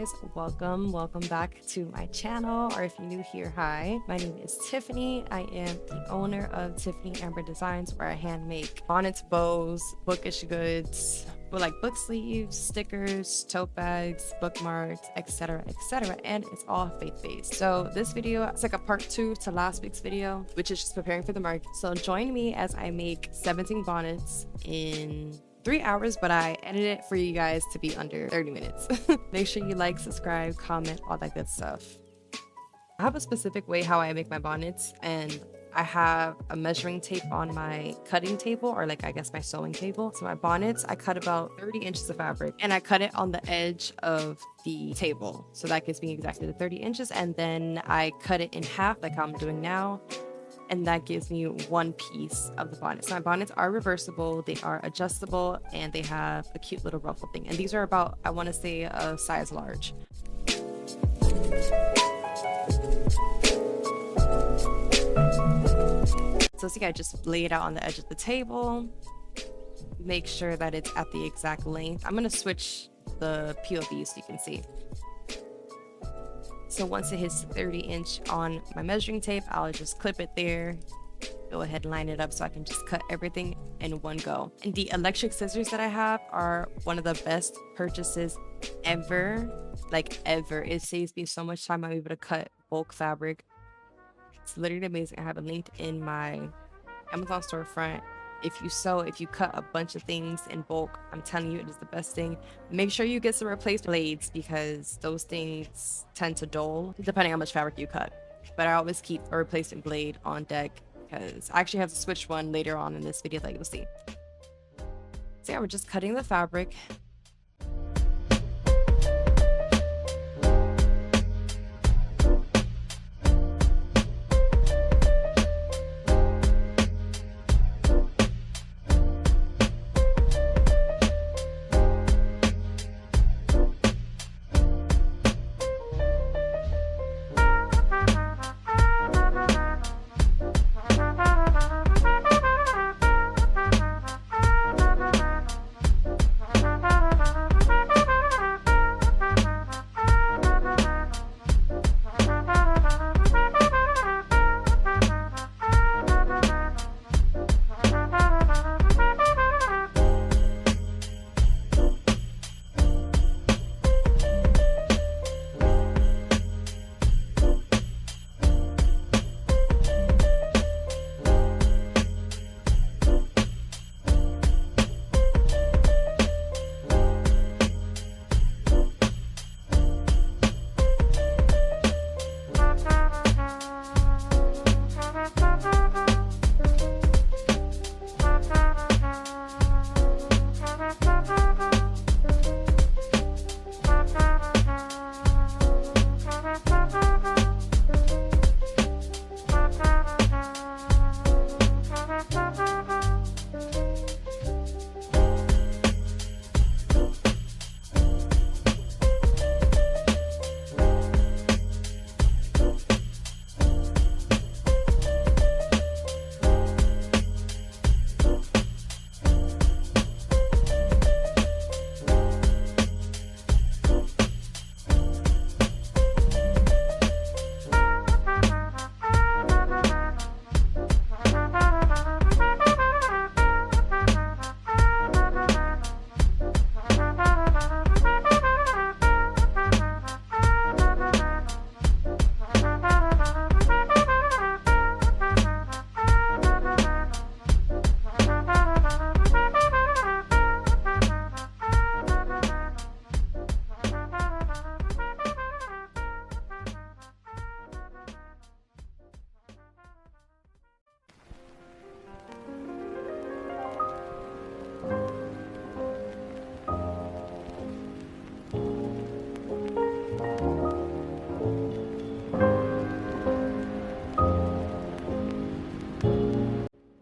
guys, welcome back to my channel, or if you're new here, hi, my name is Tiffany. I am the owner of Tiffany Amber Designs, where I hand make bonnets, bows, bookish goods, but like book sleeves, stickers, tote bags, bookmarks, etc, and it's all faith-based. So this video, it's like a part 2 to last week's video, which is just preparing for the market. So join me as I make 17 bonnets in 3 hours, but I edited it for you guys to be under 30 minutes. Make sure you like, subscribe, comment, all that good stuff. I have a specific way how I make my bonnets, and I have a measuring tape on my cutting table, or like I guess my sewing table. So my bonnets, I cut about 30 inches of fabric and I cut it on the edge of the table. So that gives me exactly the 30 inches. And then I cut it in half like I'm doing now. And that gives me one piece of the bonnet. So my bonnets are reversible, they are adjustable, and they have a cute little ruffle thing. And these are about, I want to say, a size large. So see, I just lay it out on the edge of the table. Make sure that it's at the exact length. I'm going to switch the POV so you can see. So once it hits 30 inch on my measuring tape, I'll just clip it there. Go ahead and line it up so I can just cut everything in one go. And the electric scissors that I have are one of the best purchases ever. Like ever. It saves me so much time. I'm able to cut bulk fabric. It's literally amazing. I have it linked in my Amazon storefront. If you cut a bunch of things in bulk, I'm telling you, it is the best thing. Make sure you get some replaced blades, because those things tend to dull depending on how much fabric you cut. But I always keep a replacement blade on deck, because I actually have to switch one later on in this video that you'll see. So yeah, we're just cutting the fabric.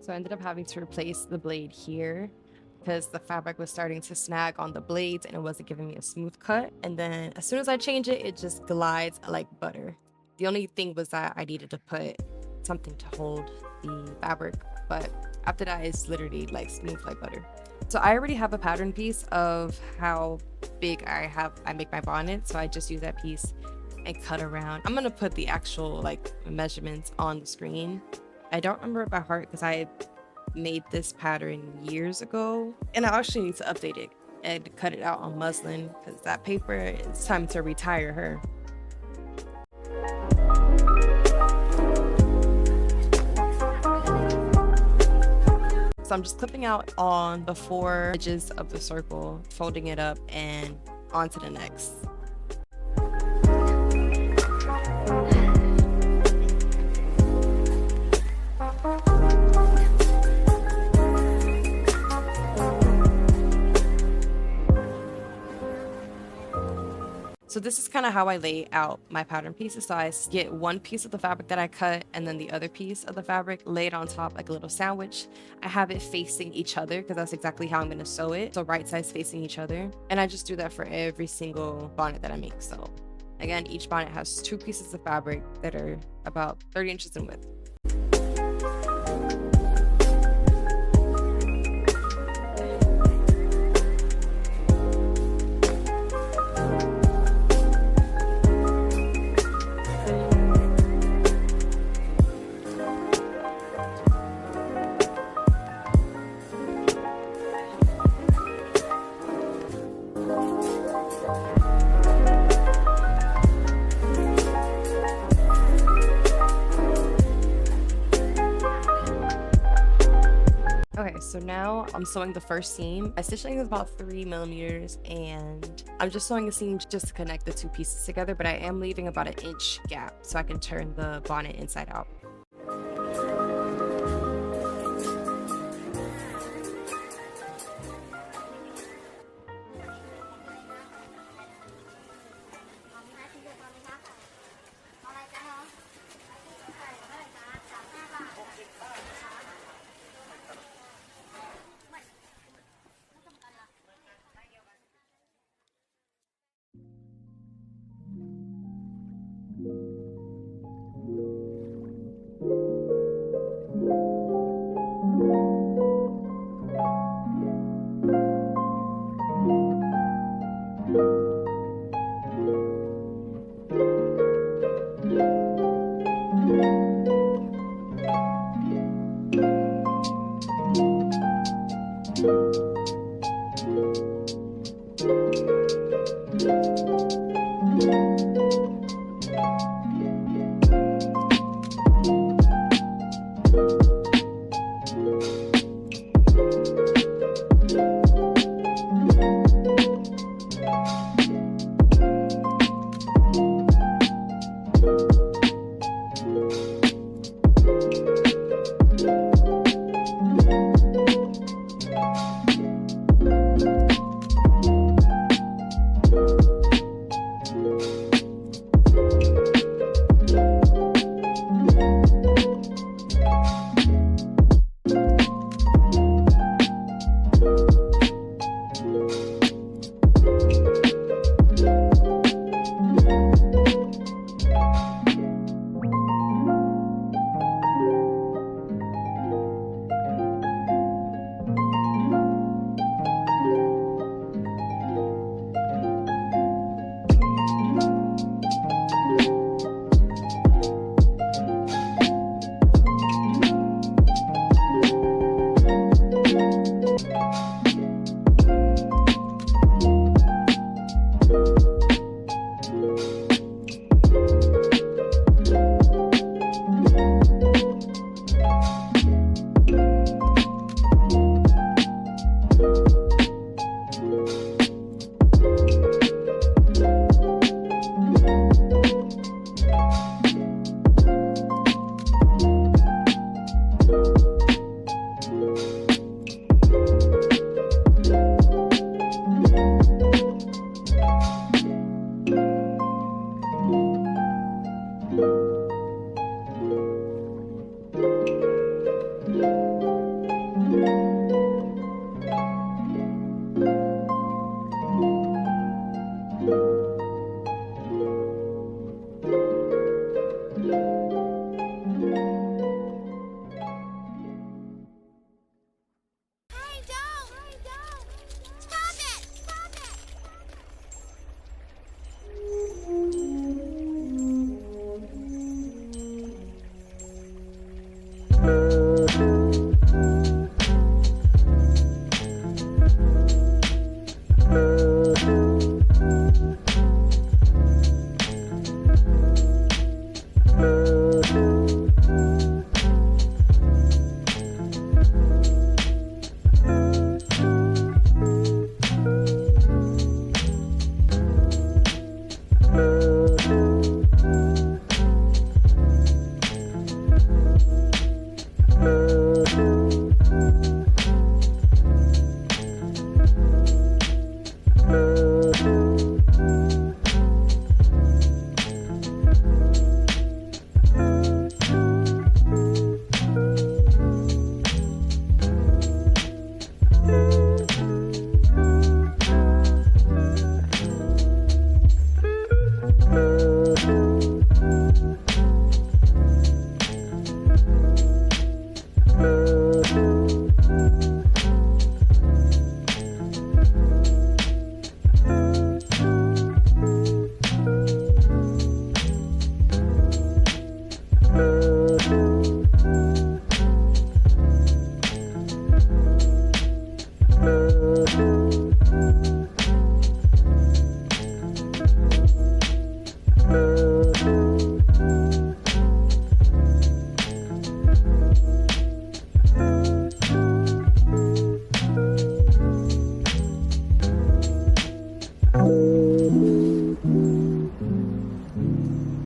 So I ended up having to replace the blade here because the fabric was starting to snag on the blades and it wasn't giving me a smooth cut. And then as soon as I change it, it just glides like butter. The only thing was that I needed to put something to hold the fabric, but After that, it's literally like smooth like butter. So I already have a pattern piece of how big I make my bonnet. So I just use that piece and cut around. I'm gonna put the actual like measurements on the screen. I don't remember it by heart because I made this pattern years ago, and I actually need to update it and cut it out on muslin because that paper, it's time to retire her. So I'm just clipping out on the 4 edges of the circle, folding it up, and onto the next. So this is kind of how I lay out my pattern pieces. So I get one piece of the fabric that I cut, and then the other piece of the fabric, lay it on top like a little sandwich. I have it facing each other because that's exactly how I'm going to sew it. So right sides facing each other. And I just do that for every single bonnet that I make. So again, each bonnet has 2 pieces of fabric that are about 30 inches in width. Okay, so now I'm sewing the first seam. My stitch length is about 3 millimeters, and I'm just sewing the seam just to connect the 2 pieces together, but I am leaving about an inch gap so I can turn the bonnet inside out.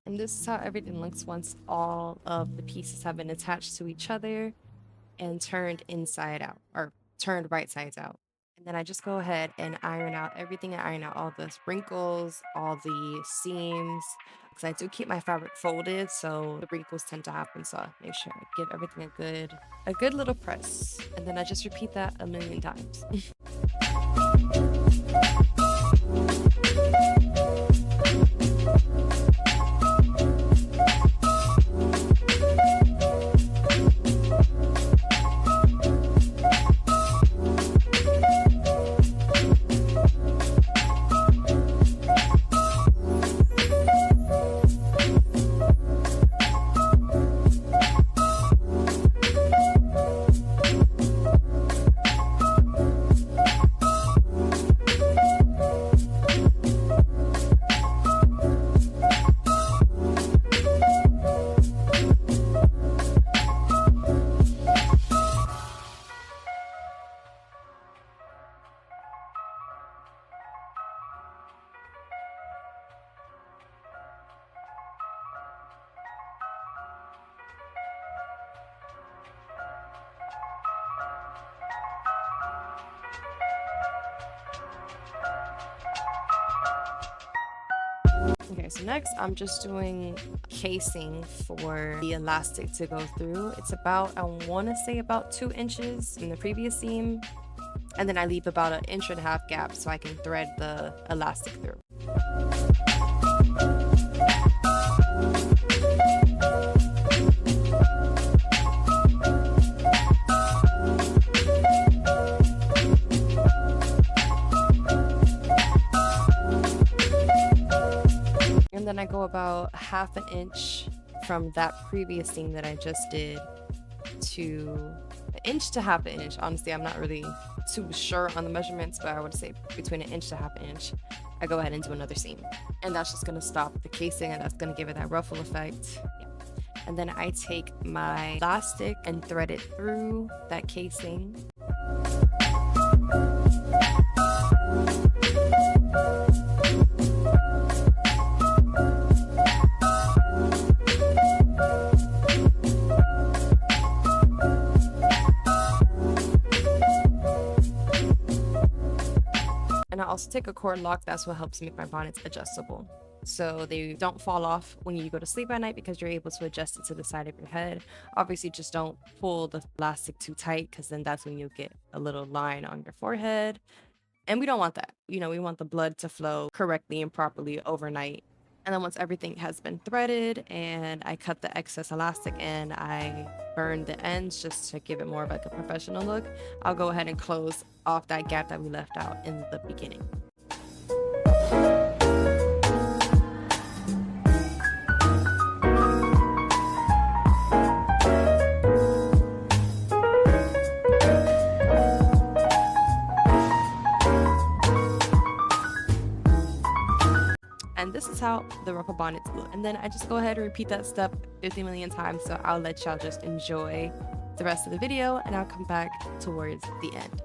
And this is how everything looks once all of the pieces have been attached to each other and turned inside out, or turned right sides out. And then I just go ahead and iron out everything. I iron out all the wrinkles, all the seams, because I do keep my fabric folded, so the wrinkles tend to happen. So I make sure I give everything a good little press. And then I just repeat that a million times. Okay, so next I'm just doing casing for the elastic to go through. It's about, I want to say about 2 inches in the previous seam. And then I leave about 1.5 inch gap so I can thread the elastic through. And then I go about 1/2 inch from that previous seam that I just did to 1 inch to 1/2 inch. Honestly, I'm not really too sure on the measurements, but I would say between 1 inch to 1/2 inch. I go ahead and do another seam. And that's just gonna stop the casing, and that's gonna give it that ruffle effect. Yeah. And then I take my elastic and thread it through that casing. And I also take a cord lock. That's what helps make my bonnets adjustable, so they don't fall off when you go to sleep at night, because you're able to adjust it to the side of your head. Obviously, just don't pull the elastic too tight, because then that's when you'll get a little line on your forehead. And we don't want that. You know, we want the blood to flow correctly and properly overnight. And then once everything has been threaded and I cut the excess elastic and I burn the ends just to give it more of like a professional look, I'll go ahead and close off that gap that we left out in the beginning. And this is how the ruffle bonnets look. And then I just go ahead and repeat that step 50 million times. So I'll let y'all just enjoy the rest of the video, and I'll come back towards the end.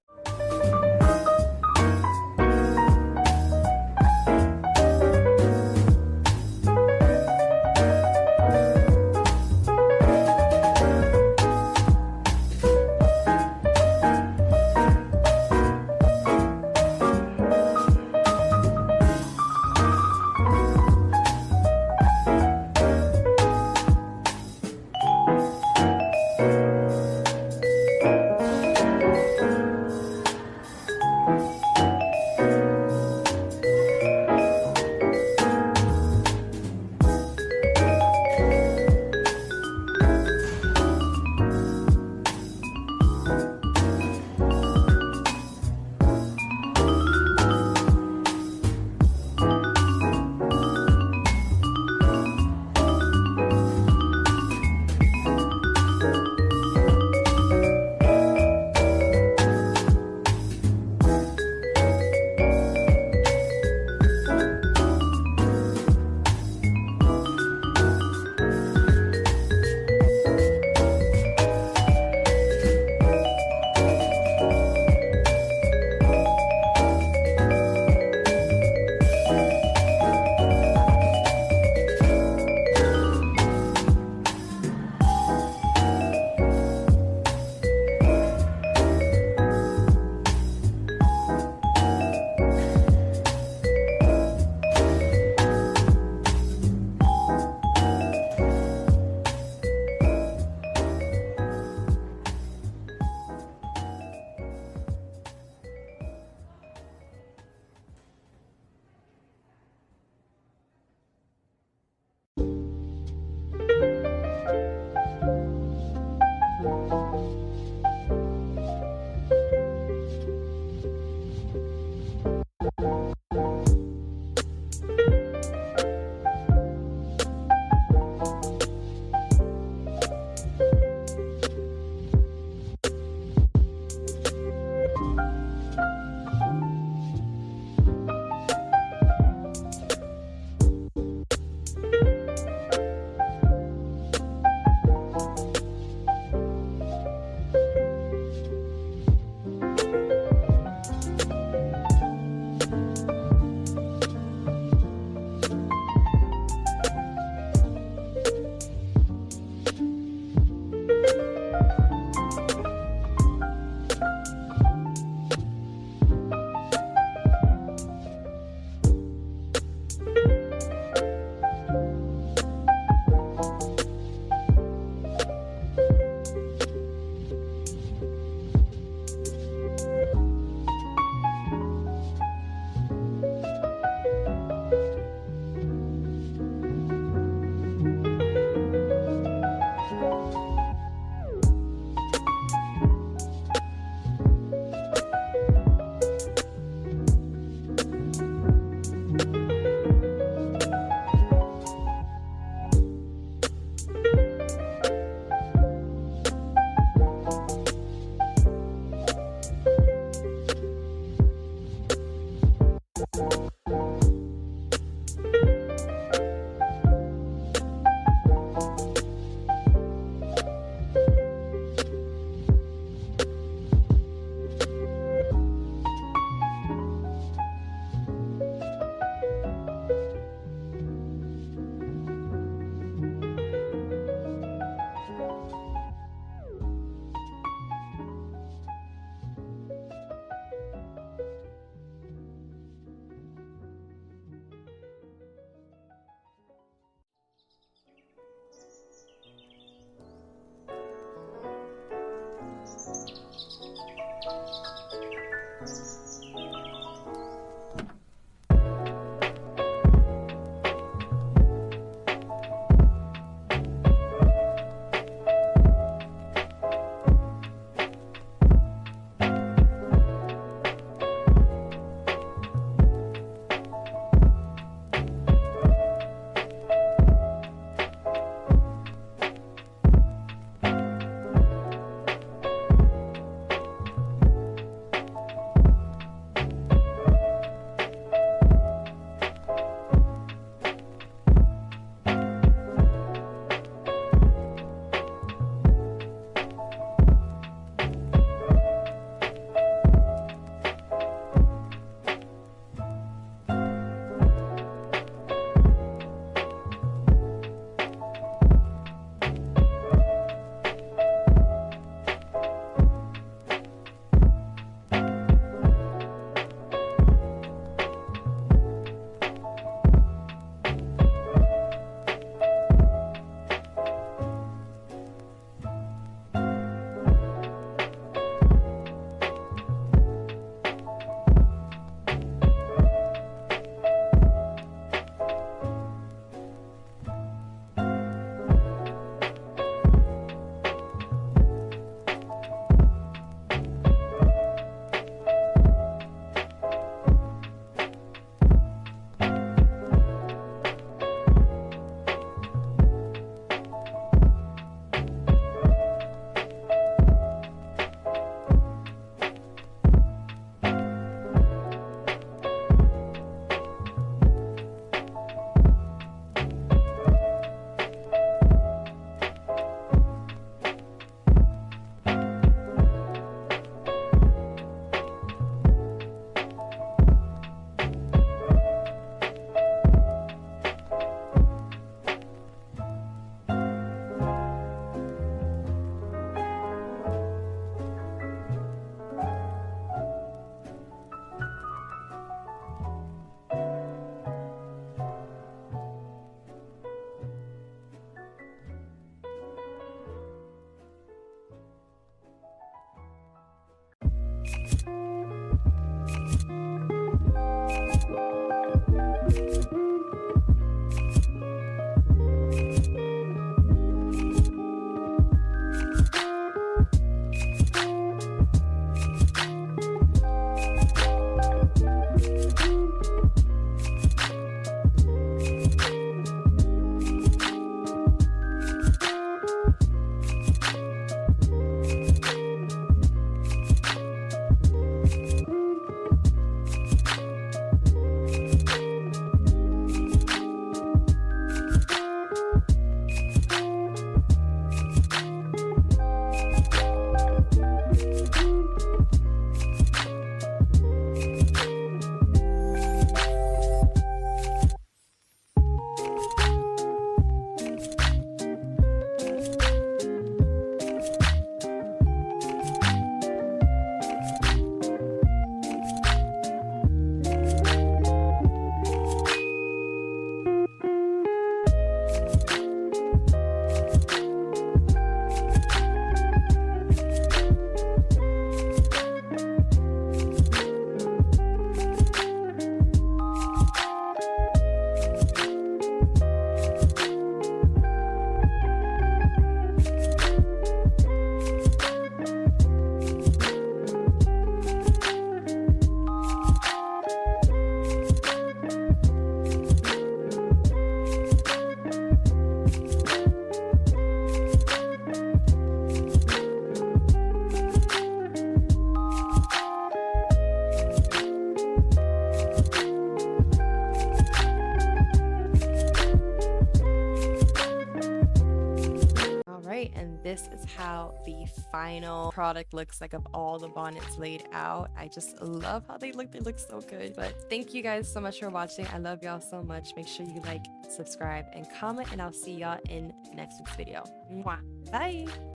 website, and this is how the final product looks like of all the bonnets laid out. I just love how they look so good. But thank you guys so much for watching. I love y'all so much. Make sure you like, subscribe, and comment, and I'll see y'all in next week's video. Mwah. Bye.